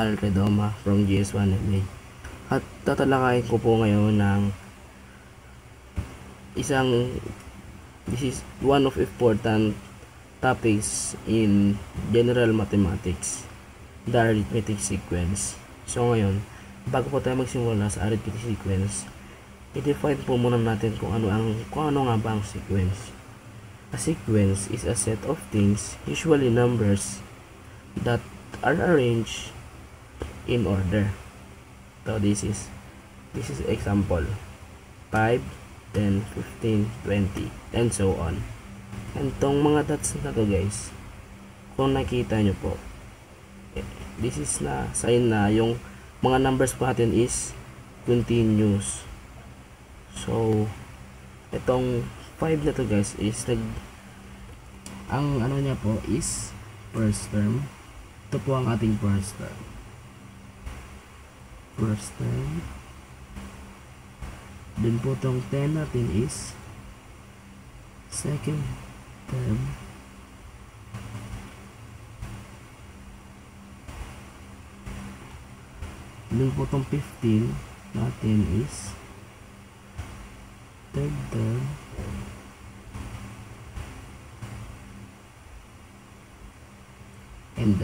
Al Redoma from GS1MA. At tatalakayin ko po ngayon ng this is one of important topics in general mathematics, the arithmetic sequence. So ngayon, bago po tayo magsimula sa arithmetic sequence, i-define po muna natin kung ano nga ba ang sequence. A sequence is a set of things, usually numbers, that are arranged in order. So this is example 5, 10, 15, 20, and so on. And tong mga dots na to guys, kung nakita nyo po, this is na sign na yung mga numbers po natin is continuous. So itong 5 na to guys is ang ano niya po is first term. Ito po ang ating first term. Then po itong 10 natin is second term. Then po itong 15 natin is third term. And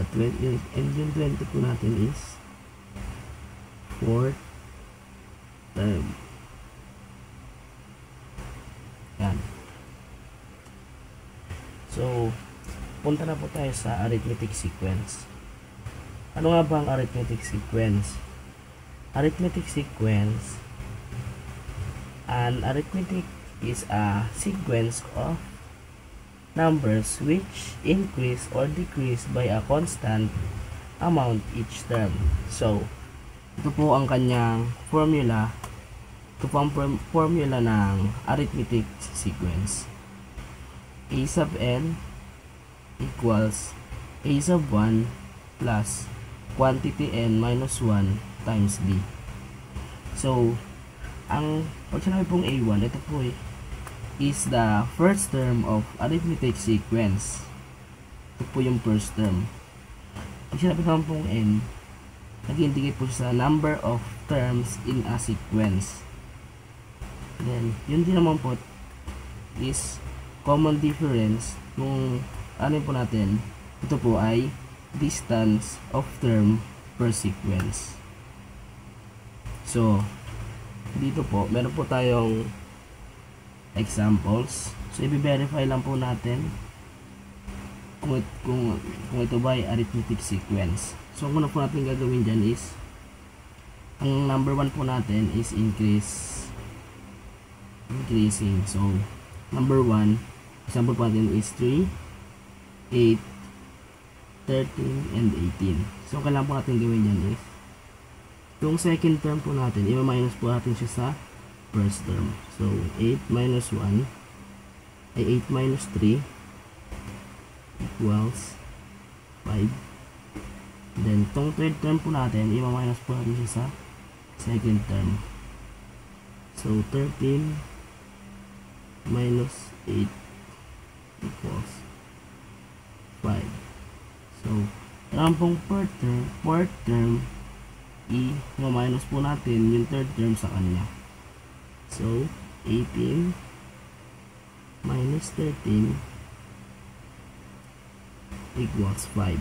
yung 20 po natin is fourth term. Yan. So, punta na po tayo sa arithmetic sequence. Ano nga ba ang arithmetic sequence? Arithmetic sequence, an arithmetic is a sequence of numbers which increase or decrease by a constant amount each term. So, ito po ang kanyang formula. Ito po ang formula ng arithmetic sequence. A sub n equals a sub 1 plus quantity n minus 1 times d. So, pag sinabi pong a1, ito po is the first term of arithmetic sequence. Ito po yung first term. Pag sinabi naman pong n, nag-indicate po sa number of terms in a sequence. Then, yun din naman po is common difference kung ano po natin. Ito po ay distance of term per sequence. So, dito po, meron po tayong examples. So, i-verify lang po natin kung ito ba ay arithmetic sequence. So, ang una po natin gagawin dyan is ang number 1 po natin is increasing. So, number 1, example po natin is 3, 8, 13, and 18. So, kailangan po natin gawin dyan is yung second term po natin, i-minus po natin siya sa first term. So, 8 minus 1 ay 8 minus 3 equals 5. Then, itong third term po natin, i-minus po natin siya sa second term. So, 13 minus 8 equals 5. So, kailangan pong fourth term, i-minus po natin yung third term sa kanya. So, 18 minus 13 equals 5.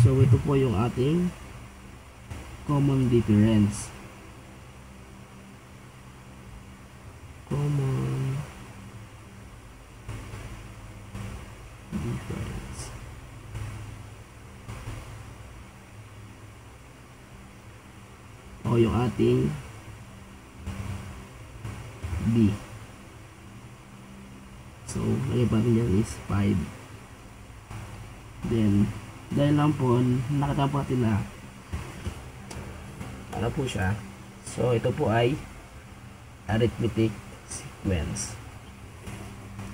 So, ito po yung ating common difference. Common difference. O yung ating B. So, lagay pa natin dyan is 5. Then, dahil lang po, nakita po natin na ano po siya. So, ito po ay arithmetic sequence.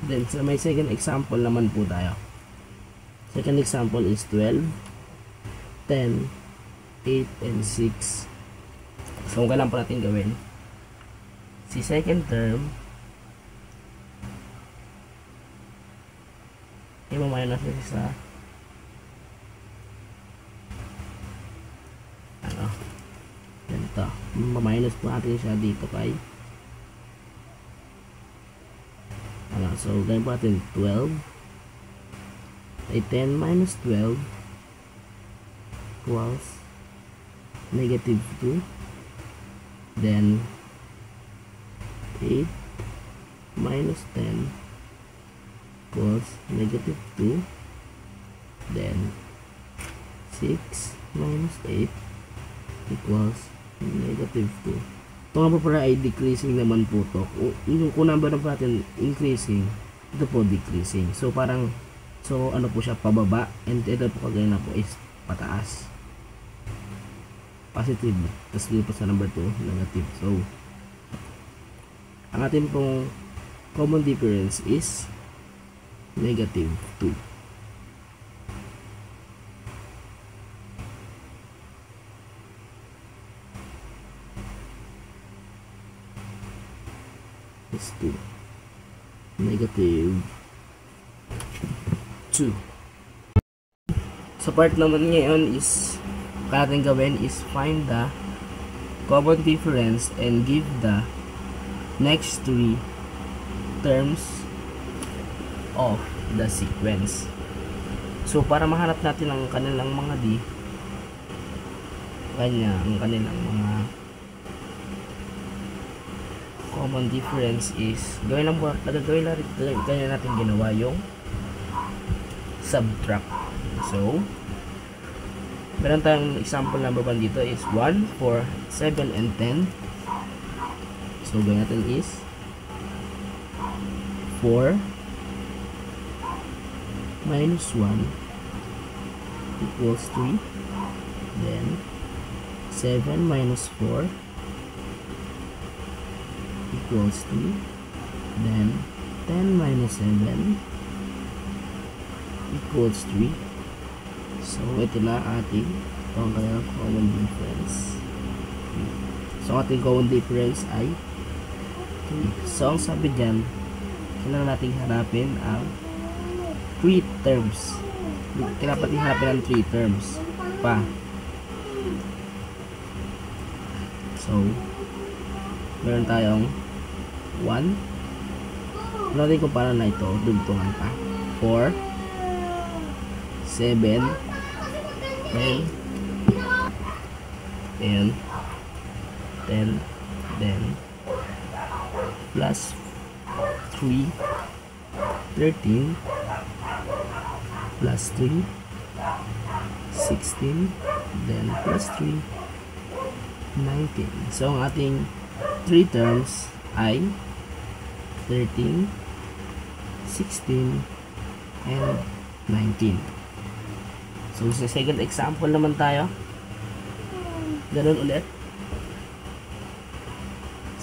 Then, sa may second example naman po tayo. Second example is 12, 10, 8, and 6. So, ang kailangan po natin gawin, si second term, i-minus natin sa minus po natin siya dito kay so ganyan po natin 12 ay 10 minus 12 equals negative 2, then 8 minus 10 equals negative 2, then 6 minus 8 equals negative 2. Ito nga po pala ay decreasing naman po to. Kung number na po natin increasing, ito po decreasing. So parang, ano po siya, pababa, and ito po kagaya na po is pataas. Positive. Tapos dito po sa number 2, negative. So, ang ating pong common difference is negative 2. Is 2. Negative 2. Sa part naman ngayon is natin gawin is find the common difference and give the next 3 terms of the sequence. So para mahanap natin ang kanilang mga D, ang kanilang mga common difference is gawin natin ginawa yung subtract. So meron tayong example number 1 dito is 1, 4, 7, and 10. So gawin natin is 4 minus 1 equals 3, then 7 minus 4 equals 3, then 10 minus 7 equals 3. So ito na ating common difference. So ating common difference ay 3. So ang sabi dyan, kailangan natin hanapin ang 3 terms. Kailangan natin hanapin ang 3 terms pa. So meron tayong 1. Natin kung paano na ito dugtungan pa. 4, 7, 10, then plus 3, 13, plus 3, 16, then plus 3, 19. So ang ating 3 terms ay 13, 16, and 19. So sa second example naman tayo, ganun ulit,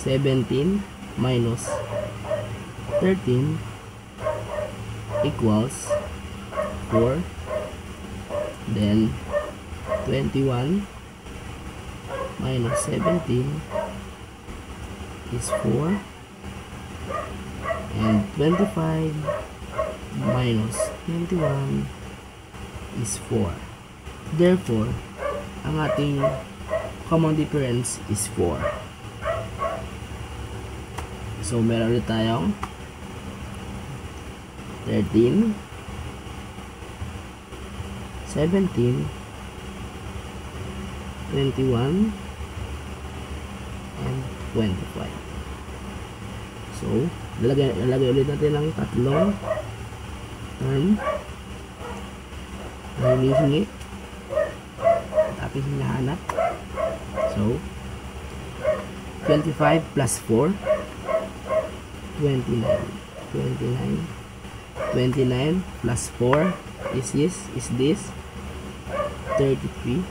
17 minus 13 equals 4, then 21 minus 17 is 4, and 25 minus 21 is 4. Therefore, ang ating common difference is 4. So meron ulit tayong 13, 17, 21, and 25. So lalagay ulit natin ang tatlong term na hinihingi at ating hinahanap. So 25 plus 4, 29. 29 plus 4 is this 33.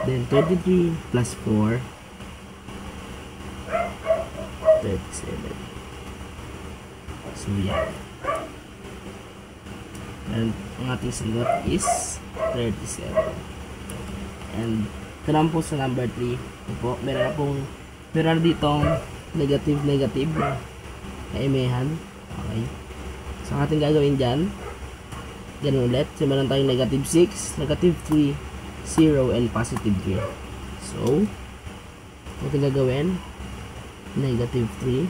Then 33 plus 4, 37. So yan. And ang ating sagot is 37. And ito naman po sa number 3 po, meron ditong negative na kaimehan. Okay. So ang ating gagawin dyan, ganun ulit. So meron tayong negative 6, negative 3, 0, and positive 3. So Ito gagawin, negative 3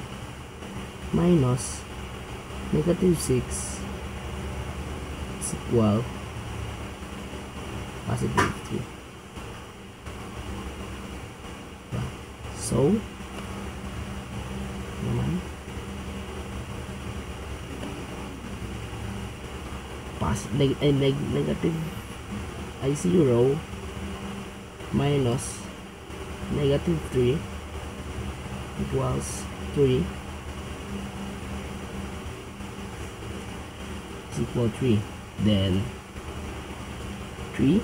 minus negative 6 is equal positive 3. So, naman, negative ay 0 minus negative 3 equals 3 is equal 3. Then 3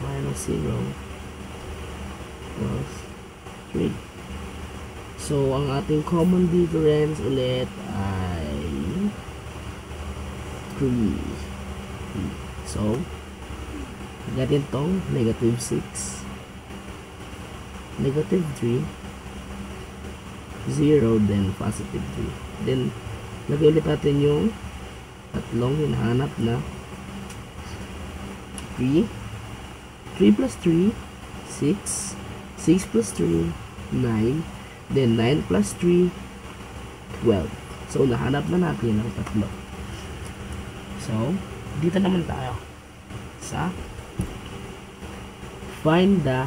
minus 0 equals 3. So, ang ating common difference ulit ay 3. So, gatin tong negative 6, negative 3, 0, then positive 3. Then, lagay ulit natin yung tatlong hinahanap na 3 plus 3, 6, 6 plus 3, 9, then 9 plus 3, 12. So, nahanap na natin ang tatlo. So, dito naman tayo sa find the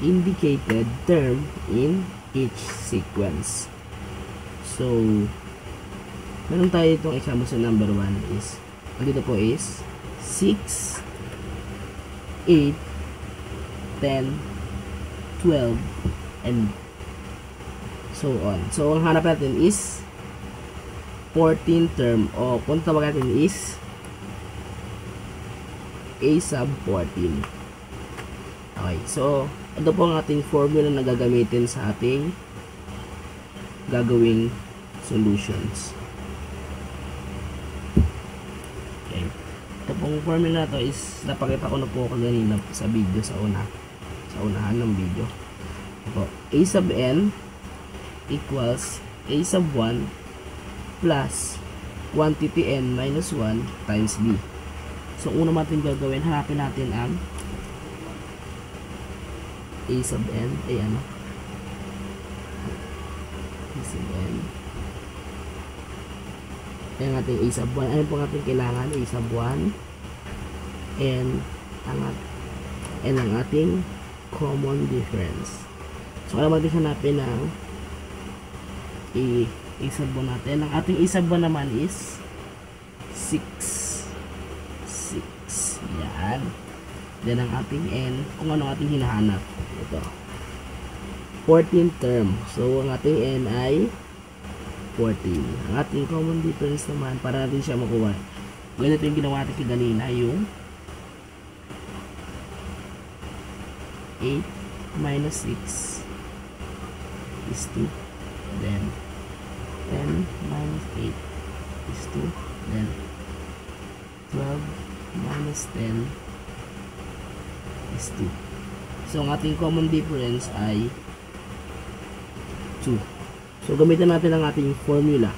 indicated term in each sequence. So, meron tayo itong example sa number 1 is, ang dito po is 6, 8, 10, 12, and so on. So, ang hanap natin is 14 term, o kung tawag natin is A sub 14. Okay, so ito po ang ating formula na gagamitin sa ating gagawing solutions. Okay, ito pong formula to is napakita ko na po kanina sa video sa unahan ng video. Ito, A sub n equals A sub 1 plus quantity n minus 1 times b. So, una natin gagawin, hanapin natin ang A sub n, ay ano? A sub n. Ayan ating A sub 1. Ano po ating kailangan? A sub 1. And ang ating common difference. So, alam natin hanapin ang A sub 1 natin. Ang ating A sub 1 naman is 6. Yan. Then ang ating n, kung ano ating hinahanap. Ito. 14 term. So, ang ating n ay 14. Ang ating common difference naman, para natin siya makuha. Ganito yung ginawa natin kanina, yung 8 minus 6 is 2. Then, 10 minus 8 is 2. Then, 12 minus 10 is 2. So, ang ating common difference ay 2. So, gamitin natin ang ating formula.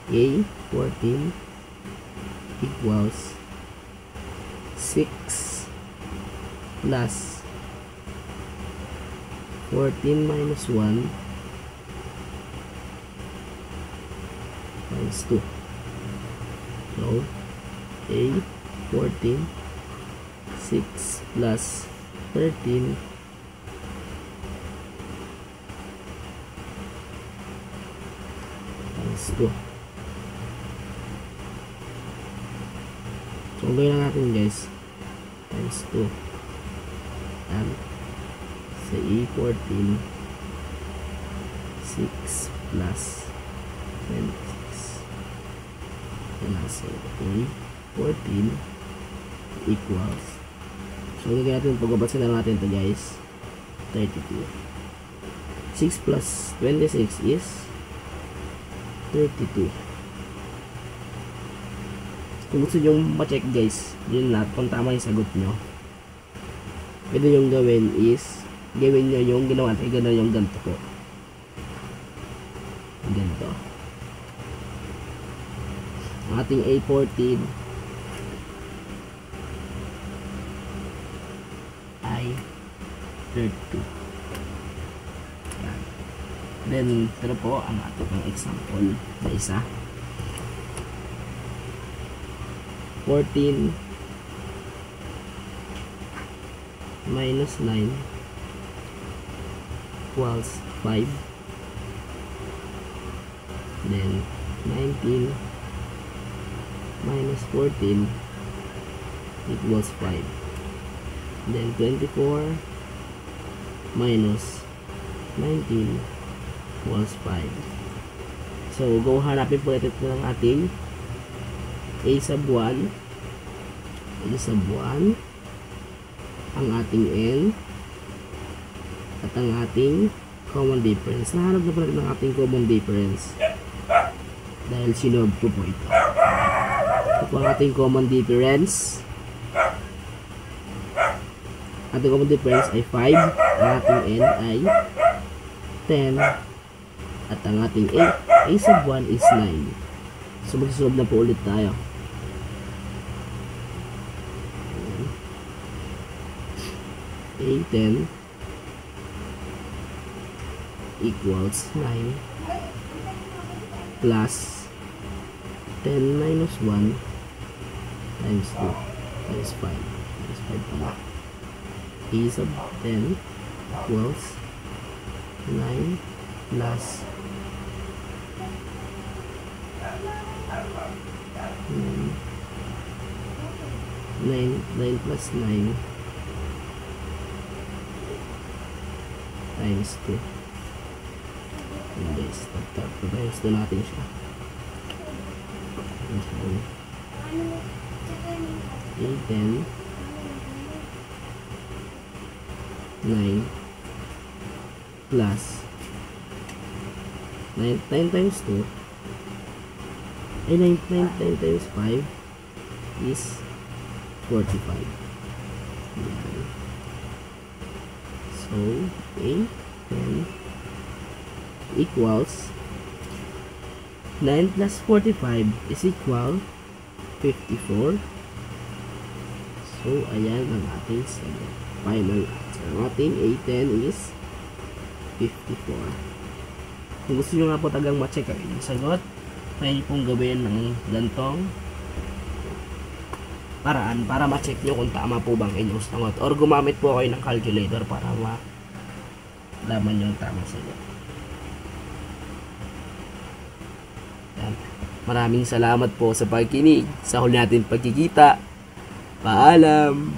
A 14 equals 6 plus 14 minus 1 times 2. So, A 14 6 plus 13 times 2. So, gawin lang natin guys, times 2. And sa A 14 6 plus 26. So, A 14 equals, so gagawin natin, pagbabasin na natin ito guys, 32. 6 plus 26 is 32. Kung gusto nyo ma-check guys, yun lahat kung tama yung sagot nyo, pwede yung gawin is, gawin nyo yung ginawa natin, gano'n yung ganito po, ganito. Ang ating A14 ay 32. Yan. Then, ito po ang ating example na isa. 14 minus 9 equals 5. Then 19 minus 14 equals 5. Then 24 minus 19 equals 5. So, go hanapin po ito ng ating A sub 1, A sub 1, ang ating N, at ang ating common difference. Nahanap na po natin ang ating common difference dahil sinolve ko po ito. Ito po ang ating common difference. Ating common difference ay 5, ang ating N ay 10, at ang ating A sub 1 is 9. So, magsusolve na po ulit tayo. A10 equals 9 plus 10 minus 1 times 2 times 5 times 5 pala. A sub 10 equals 9 plus 9 plus 9 times 2. And guys, times 2 natin siya. A10 9 plus 9 times 2 ay 9 times 5 is 45. Yan. So, A10 equals 9 plus 45 is equal 54. So, ayan ang ating final answer. Ang ating A10 is 54. Kung gusto nyo nga po tagang ma-check ang inyong sagot, pwede pong gawin ng gantong paraan para ma-check nyo kung tama po bang inyong sagot, or gumamit po kayo ng calculator para malaman nyo ang tamang sagot. Yan. Maraming salamat po sa pagkinig. Sa huli natin pagkikita. Paalam!